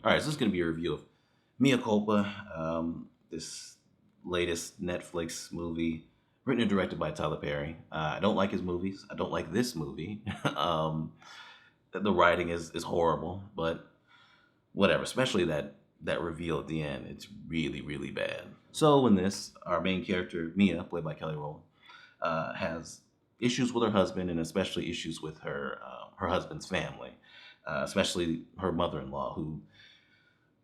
All right, so this is going to be a review of Mea Culpa, this latest Netflix movie, written and directed by Tyler Perry. I don't like his movies. I don't like this movie. The writing is horrible, but whatever. Especially that reveal at the end, it's really really bad. So in this, our main character Mia, played by Kelly Rowland, has issues with her husband, and especially issues with her husband's family, especially her mother-in-law, who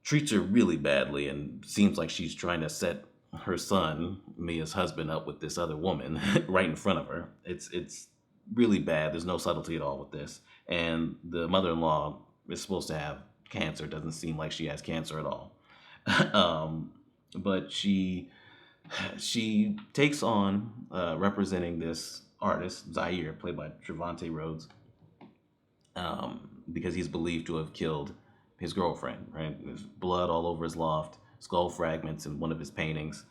treats her really badly and seems like she's trying to set her son, Mia's husband, up with this other woman right in front of her. It's really bad. There's no subtlety at all with this. And the mother-in-law is supposed to have cancer. Doesn't seem like she has cancer at all. But she takes on representing this artist, Zaire, played by Trevante Rhodes, because he's believed to have killed his girlfriend, right? There's blood all over his loft, skull fragments in one of his paintings,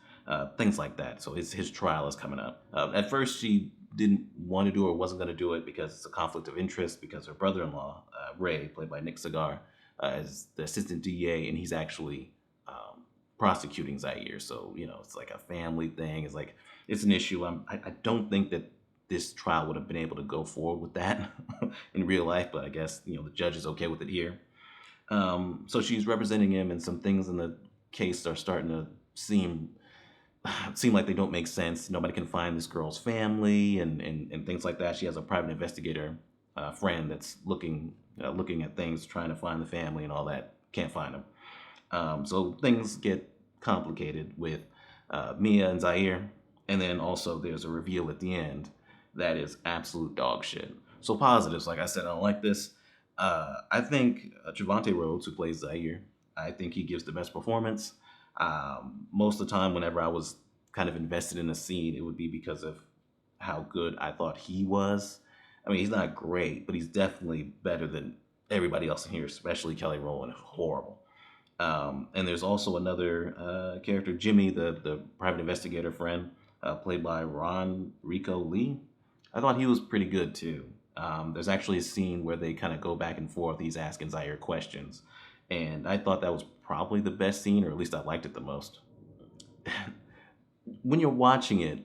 things like that. So his trial is coming up. At first, she didn't want to do it or wasn't going to do it because it's a conflict of interest, because her brother-in-law, Ray, played by Nick Cigar, is the assistant DA, and he's actually prosecuting Zaire. So, it's like a family thing. It's an issue. I don't think that this trial would have been able to go forward with that in real life, but I guess, the judge is okay with it here. So she's representing him, and some things in the case are starting to seem like they don't make sense. Nobody can find this girl's family, and things like that. She has a private investigator friend that's looking at things, trying to find the family and all that. Can't find them. So things get complicated with Mia and Zaire, and then also there's a reveal at the end that is absolute dog shit. So positives, like I said, I don't like this. I think Trevante Rhodes, who plays Zaire, I think he gives the best performance. Most of the time, whenever I was kind of invested in a scene, it would be because of how good I thought he was. I mean, he's not great, but he's definitely better than everybody else in here, especially Kelly Rowland. Horrible. And there's also another character, Jimmy, the private investigator friend, played by Ron Rico Lee. I thought he was pretty good too. There's actually a scene where they kind of go back and forth. He's asking Zaire questions, and I thought that was probably the best scene, or at least I liked it the most. When you're watching it,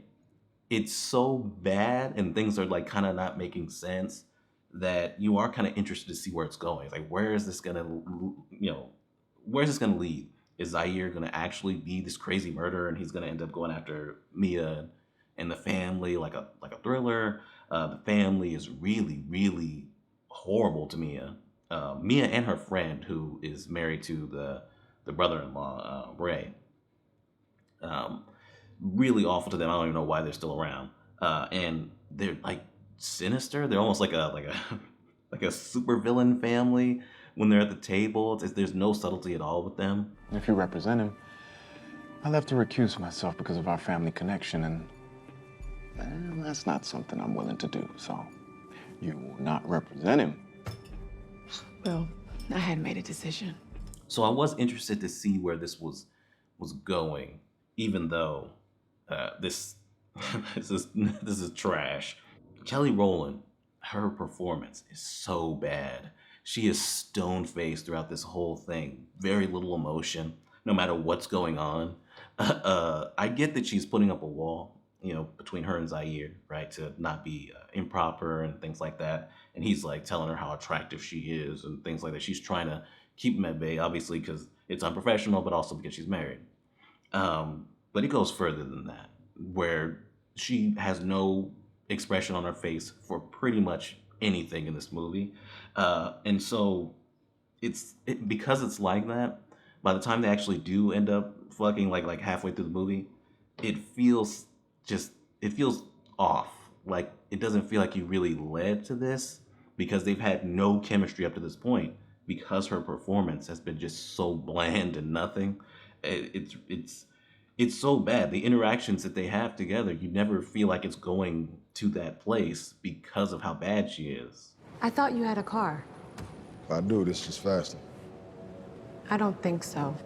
it's so bad, and things are like kind of not making sense, that you are kind of interested to see where it's going. It's like, where is this gonna, where's this gonna lead? Is Zaire gonna actually be this crazy murderer, and he's gonna end up going after Mia and the family, like a thriller? The family is really, really horrible to Mia. Mia and her friend, who is married to the brother-in-law, Ray, really awful to them. I don't even know why they're still around. And they're like sinister. They're almost like a like a super villain family when they're at the table. There's no subtlety at all with them. If you represent him, I'll have to recuse myself because of our family connection, and that's not something I'm willing to do. So you will not represent him. Well, I had made a decision. So I was interested to see where this was going, even though this this is trash. Kelly Rowland, her performance is so bad. She is stone-faced throughout this whole thing. Very little emotion, no matter what's going on. I get that she's putting up a wall, between her and Zaire, right, to not be improper and things like that. And he's like telling her how attractive she is and things like that. She's trying to keep him at bay, obviously, because it's unprofessional, but also because she's married. But it goes further than that, where she has no expression on her face for pretty much anything in this movie. And so because it's like that, by the time they actually do end up fucking like halfway through the movie, it feels off. Like, it doesn't feel like you really led to this, because they've had no chemistry up to this point, because her performance has been just so bland and nothing. It's so bad. The interactions that they have together, you never feel like it's going to that place because of how bad she is. I thought you had a car. If I do, this is faster. I don't think so.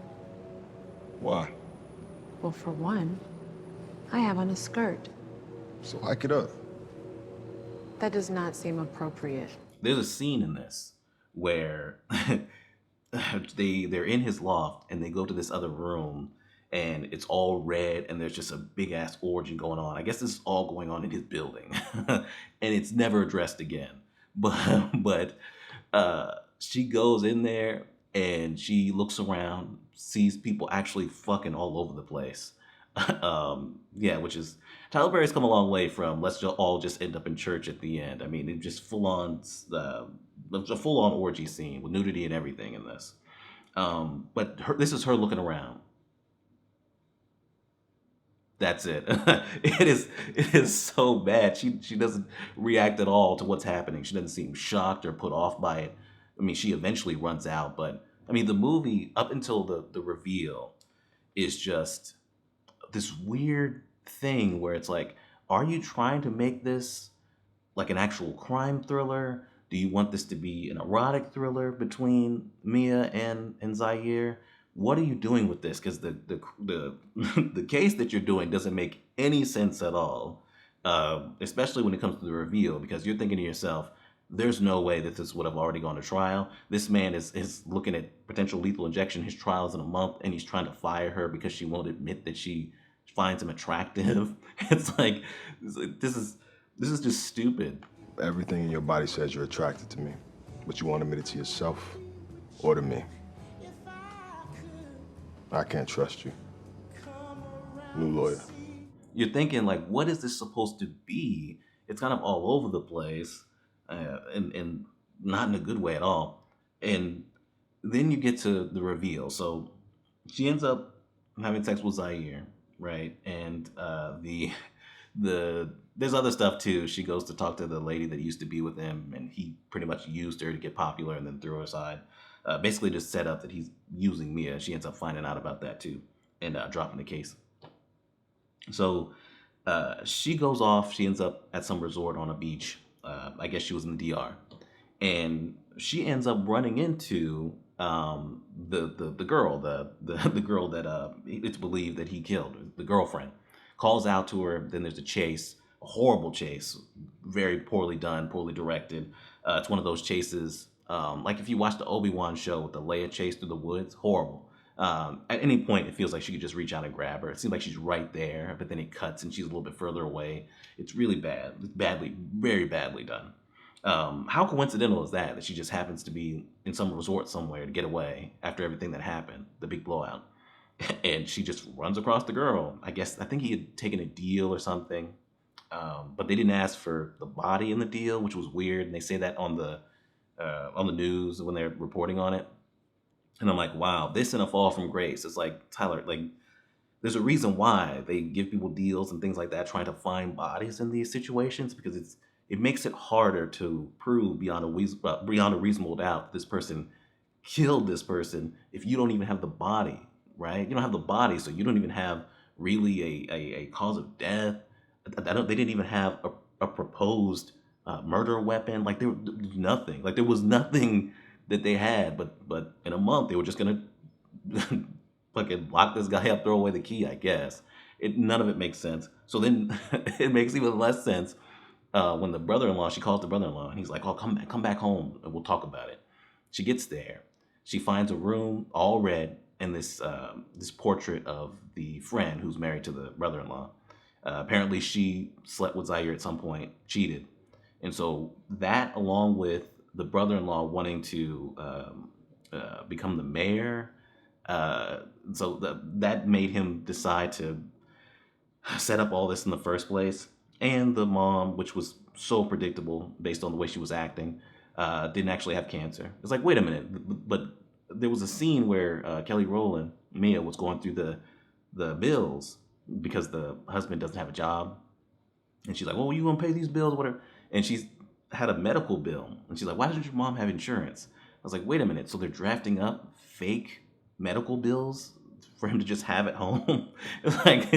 Why? Well, for one, I have on a skirt. So hike it up. That does not seem appropriate. There's a scene in this where they're in his loft and they go to this other room and it's all red and there's just a big ass orgy going on. I guess this is all going on in his building, and it's never addressed again. But she goes in there and she looks around, sees people actually fucking all over the place. Yeah, which is Tyler Perry's come a long way from let's all just end up in church at the end. I mean, it just full on a full on orgy scene with nudity and everything in this. This is her looking around. That's it. It is so bad. She doesn't react at all to what's happening. She doesn't seem shocked or put off by it. I mean, she eventually runs out, but I mean, the movie up until the reveal is just this weird thing where it's like, are you trying to make this like an actual crime thriller? Do you want this to be an erotic thriller between Mia and Zaire? What are you doing with this? Because the the case that you're doing doesn't make any sense at all, especially when it comes to the reveal. Because you're thinking to yourself, "There's no way that this would have already gone to trial. This man is looking at potential lethal injection. His trial is in a month, and he's trying to fire her because she won't admit that she finds him attractive." This is just stupid. Everything in your body says you're attracted to me, but you won't admit it to yourself or to me. I can't trust you. New lawyer. You're thinking like, what is this supposed to be? It's kind of all over the place, and not in a good way at all. And then you get to the reveal. So she ends up having sex with Zaire, right? And the there's other stuff too. She goes to talk to the lady that used to be with him, and he pretty much used her to get popular and then threw her aside. Basically, just set up that he's using Mia. She ends up finding out about that too, and dropping the case. So she goes off. She ends up at some resort on a beach. I guess she was in the DR, and she ends up running into the girl, the girl that it's believed that he killed, the girlfriend. Calls out to her. Then there's a chase, a horrible chase, very poorly done, poorly directed. It's one of those chases, like if you watch the Obi-Wan show with the Leia chase through the woods, horrible. At any point, it feels like she could just reach out and grab her. It seems like she's right there, but then it cuts and she's a little bit further away. It's really bad. It's badly, very badly done. How coincidental is that she just happens to be in some resort somewhere to get away after everything that happened, the big blowout? And she just runs across the girl. I think he had taken a deal or something, but they didn't ask for the body in the deal, which was weird. And they say that on the news when they're reporting on it. And I'm like, wow, this in a fall from grace. It's like, Tyler, like, there's a reason why they give people deals and things like that, trying to find bodies in these situations, because it makes it harder to prove beyond a reasonable doubt that this person killed this person if you don't even have the body, right? You don't have the body, so you don't even have really a cause of death. They didn't even have a proposed murder weapon. Like there was nothing. Like there was nothing that they had. But in a month they were just gonna fucking lock this guy up, throw away the key. I guess none of it makes sense. So then it makes even less sense when the brother-in-law, she calls the brother-in-law and he's like, "Oh, come back home and we'll talk about it." She gets there. She finds a room all red and this portrait of the friend who's married to the brother-in-law. Apparently, she slept with Zaire at some point, cheated, and so that, along with the brother-in-law wanting to become the mayor, that made him decide to set up all this in the first place. And the mom, which was so predictable based on the way she was acting, didn't actually have cancer. It's like, wait a minute, but there was a scene where Kelly Rowland, Mia, was going through the bills because the husband doesn't have a job, and she's like, "Well, you gonna pay these bills, whatever?" And she's had a medical bill, and she's like, "Why doesn't your mom have insurance?" I was like, "Wait a minute, so they're drafting up fake medical bills for him to just have at home?" It's like,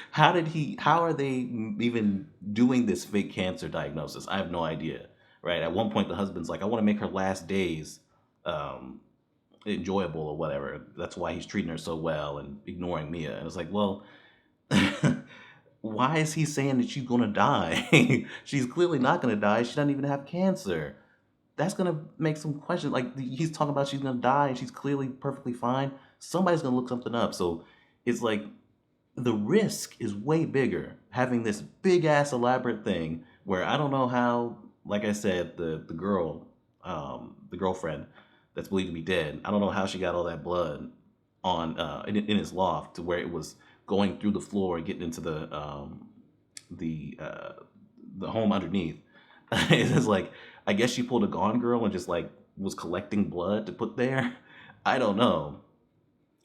how are they even doing this fake cancer diagnosis? I have no idea, right? At one point, the husband's like, "I want to make her last days enjoyable or whatever. That's why he's treating her so well and ignoring Mia." And it's like, well, why is he saying that she's gonna die? She's clearly not gonna die. She doesn't even have cancer. that's gonna make some questions. Like he's talking about she's gonna die and she's clearly perfectly fine. Somebody's gonna look something up. So it's like the risk is way bigger having this big ass elaborate thing where I don't know how, like I said, the girl, the girlfriend that's believed to be dead, I don't know how she got all that blood on in his loft to where it was going through the floor and getting into the uh the home underneath. It's like I guess she pulled a Gone Girl and just like was collecting blood to put there. I don't know,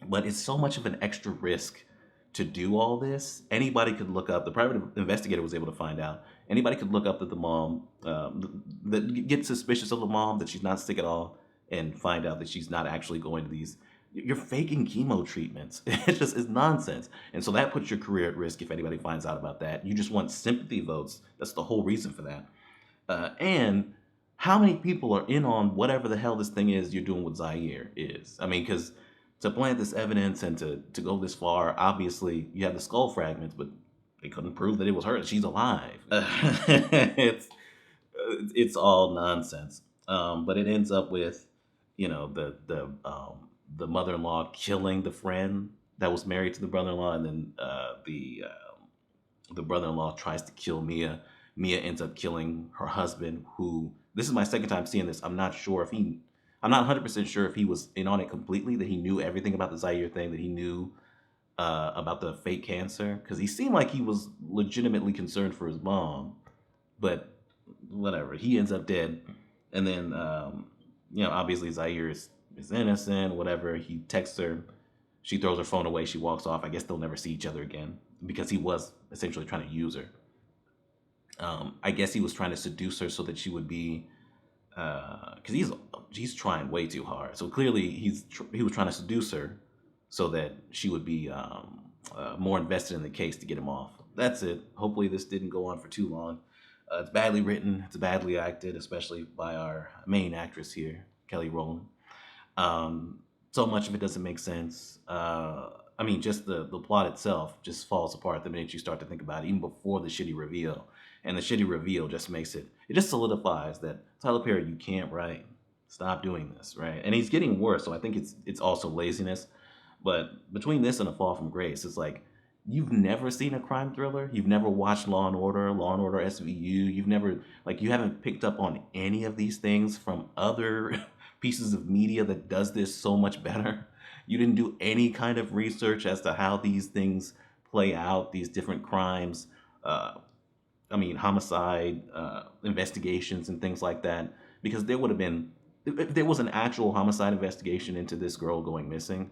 but it's so much of an extra risk to do all this. Anybody could look up. The private investigator was able to find out. Anybody could look up that the mom, that get suspicious of the mom that she's not sick at all, and find out that she's not actually going to these. You're faking chemo treatments. It's nonsense, and so that puts your career at risk if anybody finds out about that. You just want sympathy votes. That's the whole reason for that. And how many people are in on whatever the hell this thing is you're doing with Zaire is? I mean, because to plant this evidence and to go this far, obviously you have the skull fragments, but they couldn't prove that it was her. She's alive. It's all nonsense. But it ends up with, the mother-in-law killing the friend that was married to the brother-in-law, and then the brother-in-law tries to kill Mia. Mia ends up killing her husband, who, this is my second time seeing this. I'm not 100% sure if he was in on it completely, that he knew everything about the Zaire thing, that he knew about the fake cancer, because he seemed like he was legitimately concerned for his mom, but whatever. He ends up dead. And then, obviously Zaire is innocent, whatever. He texts her. She throws her phone away. She walks off. I guess they'll never see each other again because he was essentially trying to use her. I guess he was trying to seduce her so that she would be, because he's trying way too hard. So clearly he was trying to seduce her so that she would be more invested in the case to get him off. That's it. Hopefully this didn't go on for too long. It's badly written. It's badly acted, especially by our main actress here, Kelly Rowland. So much of it doesn't make sense. I mean, just the plot itself just falls apart the minute you start to think about it, even before the shitty reveal. And the shitty reveal just it just solidifies that Tyler Perry, you can't write. Stop doing this, right? And he's getting worse, so I think it's also laziness. But between this and A Fall from Grace, it's like you've never seen a crime thriller. You've never watched Law and Order SVU. You haven't picked up on any of these things from other pieces of media that does this so much better. You didn't do any kind of research as to how these things play out, these different crimes. Homicide investigations and things like that. Because there would have been, if there was an actual homicide investigation into this girl going missing,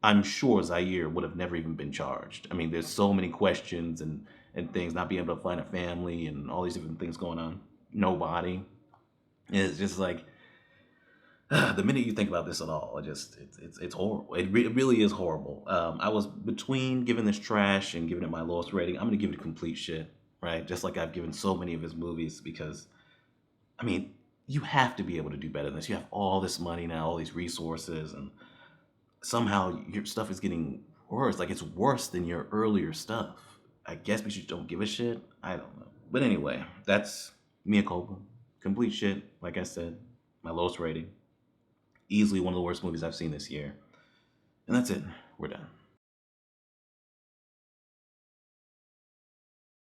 I'm sure Zaire would have never even been charged. I mean, there's so many questions and things, not being able to find a family and all these different things going on. Nobody. It's just like, the minute you think about this at all, it's horrible. It really is horrible. I was between giving this trash and giving it my lowest rating. I'm going to give it complete shit, right? Just like I've given so many of his movies, because, I mean, you have to be able to do better than this. You have all this money now, all these resources, and somehow your stuff is getting worse. Like, it's worse than your earlier stuff. I guess we just don't give a shit. I don't know. But anyway, that's Mea Culpa. Complete shit, like I said. My lowest rating. Easily one of the worst movies I've seen this year. And that's it. We're done.